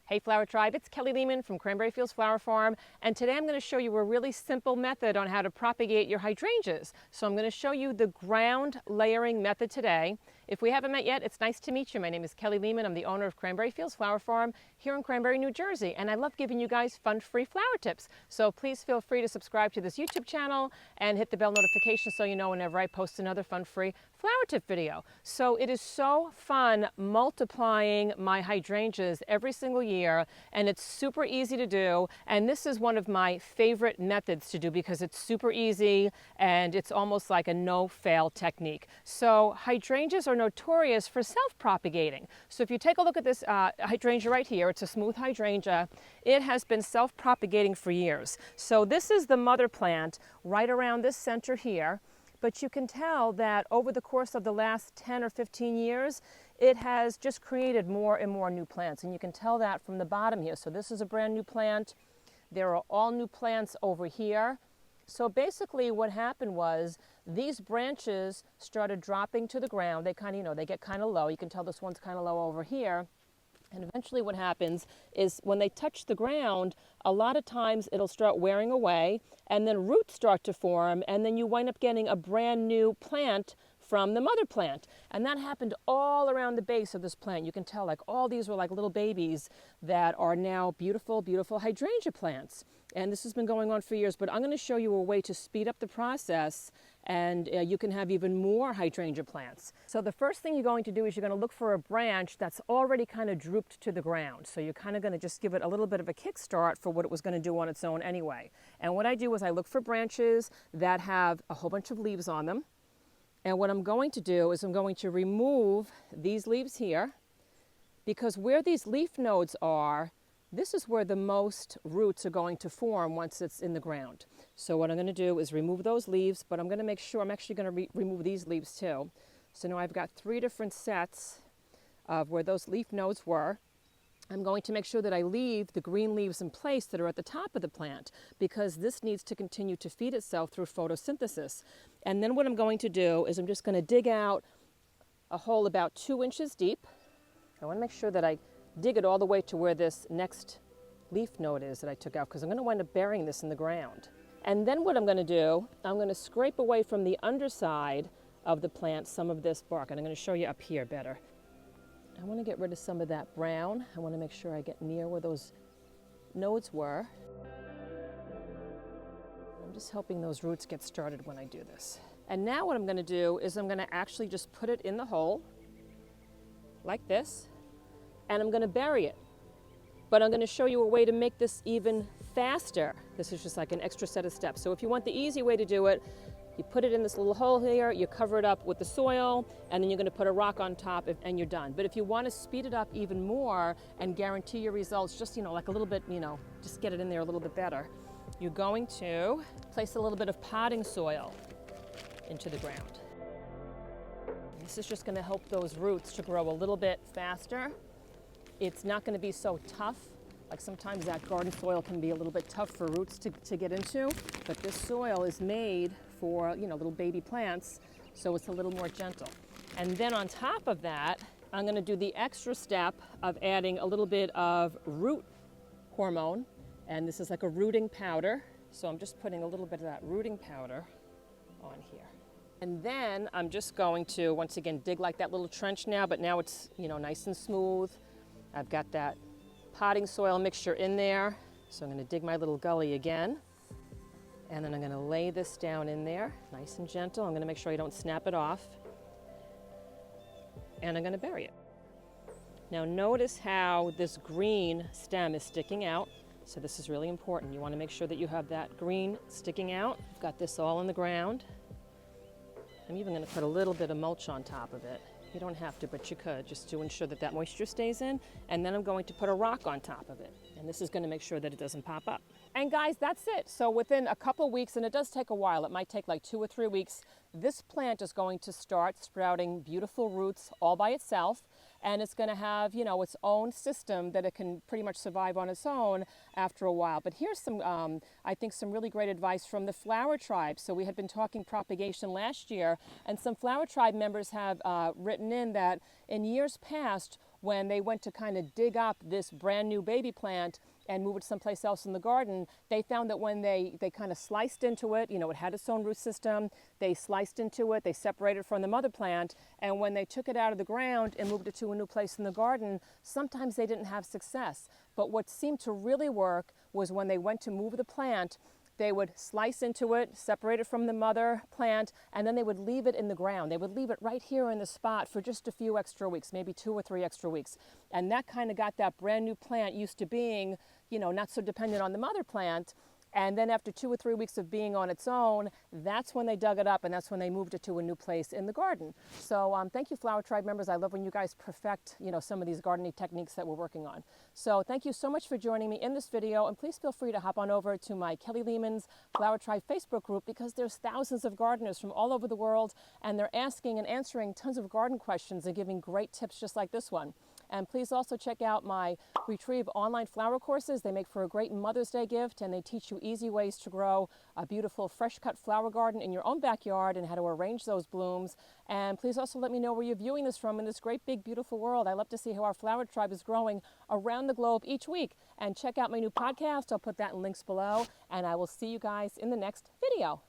Hey Flower Tribe, it's Kelly Lehman from Cranberry Fields Flower Farm, and today I'm going to show you a really simple method on how to propagate your hydrangeas. So I'm going to show you the ground layering method today. If we haven't met yet, it's nice to meet you. My name is Kelly Lehman. I'm the owner of Cranberry Fields Flower Farm here in Cranberry, New Jersey, and I love giving you guys fun, free flower tips. So please feel free to subscribe to this YouTube channel and hit the bell notification so you know whenever I post another fun, free flower tip video. So it is so fun multiplying my hydrangeas every single year, and it's super easy to do, and this is one of my favorite methods to do because it's super easy and it's almost like a no-fail technique. So hydrangeas are notorious for self-propagating. So if you take a look at this hydrangea right here, it's a smooth hydrangea. It has been self-propagating for years. So this is the mother plant right around this center here. But you can tell that over the course of the last 10 or 15 years, it has just created more and more new plants. And you can tell that from the bottom here. So this is a brand new plant. There are all new plants over here. So basically what happened was these branches started dropping to the ground. They kind of, they get kind of low. You can tell this one's kind of low over here. And eventually what happens is when they touch the ground, a lot of times it'll start wearing away and then roots start to form, and then you wind up getting a brand new plant from the mother plant. And that happened all around the base of this plant. You can tell like all these were like little babies that are now beautiful, beautiful hydrangea plants. And this has been going on for years, but I'm going to show you a way to speed up the process, and you can have even more hydrangea plants. So the first thing you're going to do is you're going to look for a branch that's already kind of drooped to the ground. So you're kind of going to just give it a little bit of a kickstart for what it was going to do on its own anyway. And what I do is I look for branches that have a whole bunch of leaves on them. And what I'm going to do is I'm going to remove these leaves here, because where these leaf nodes are, this is where the most roots are going to form once it's in the ground. So what I'm going to do is remove those leaves, but I'm going to make sure I'm actually going to remove these leaves too. So now I've got 3 different sets of where those leaf nodes were. I'm going to make sure that I leave the green leaves in place that are at the top of the plant, because this needs to continue to feed itself through photosynthesis. And then what I'm going to do is I'm just going to dig out a hole about 2 inches deep. I want to make sure that I dig it all the way to where this next leaf node is that I took out, because I'm going to wind up burying this in the ground. And then what I'm going to do, I'm going to scrape away from the underside of the plant some of this bark, and I'm going to show you up here better. I want to get rid of some of that brown. I want to make sure I get near where those nodes were. I'm just hoping those roots get started when I do this. And now what I'm going to do is I'm going to actually just put it in the hole like this, and I'm going to bury it. But I'm going to show you a way to make this even faster. This is just like an extra set of steps. So if you want the easy way to do it, you put it in this little hole here, you cover it up with the soil, and then you're going to put a rock on top and you're done. But if you want to speed it up even more and guarantee your results, just, like a little bit, just get it in there a little bit better, you're going to place a little bit of potting soil into the ground. This is just going to help those roots to grow a little bit faster. It's not going to be so tough. Like sometimes that garden soil can be a little bit tough for roots to get into, but this soil is made for, little baby plants, so it's a little more gentle. And then on top of that, I'm going to do the extra step of adding a little bit of root hormone, and this is like a rooting powder. So I'm just putting a little bit of that rooting powder on here. And then I'm just going to, once again, dig like that little trench now, but now it's, nice and smooth. I've got that potting soil mixture in there. So I'm going to dig my little gully again. And then I'm going to lay this down in there, nice and gentle. I'm going to make sure I don't snap it off. And I'm going to bury it. Now notice how this green stem is sticking out. So this is really important. You want to make sure that you have that green sticking out. I've got this all in the ground. I'm even going to put a little bit of mulch on top of it. You don't have to, but you could, just to ensure that that moisture stays in. And then I'm going to put a rock on top of it. And this is going to make sure that it doesn't pop up. And guys, that's it. So within a couple weeks, and it does take a while, it might take like 2 or 3 weeks, this plant is going to start sprouting beautiful roots all by itself. And it's going to have, its own system that it can pretty much survive on its own after a while. But here's some, I think, some really great advice from the Flower Tribe. So we had been talking propagation last year, and some Flower Tribe members have written in that in years past, when they went to kind of dig up this brand new baby plant and move it someplace else in the garden, they found that when they kind of sliced into it, you know, it had its own root system, they sliced into it, they separated from the mother plant, and when they took it out of the ground and moved it to a new place in the garden, sometimes they didn't have success. But what seemed to really work was when they went to move the plant, they would slice into it, separate it from the mother plant, and then they would leave it in the ground. They would leave it right here in the spot for just a few extra weeks, maybe 2 or 3 extra weeks. And that kind of got that brand new plant used to being, you know, not so dependent on the mother plant. And then after 2 or 3 weeks of being on its own, that's when they dug it up, and that's when they moved it to a new place in the garden. So thank you, Flower Tribe members. I love when you guys perfect, you know, some of these gardening techniques that we're working on. So thank you so much for joining me in this video, and please feel free to hop on over to my Kelly Lehman's Flower Tribe Facebook group, because there's thousands of gardeners from all over the world, and they're asking and answering tons of garden questions and giving great tips just like this one. And please also check out my Retrieve online flower courses. They make for a great Mother's Day gift, and they teach you easy ways to grow a beautiful fresh cut flower garden in your own backyard and how to arrange those blooms. And please also let me know where you're viewing this from in this great big beautiful world. I love to see how our flower tribe is growing around the globe each week. And check out my new podcast. I'll put that in links below, and I will see you guys in the next video.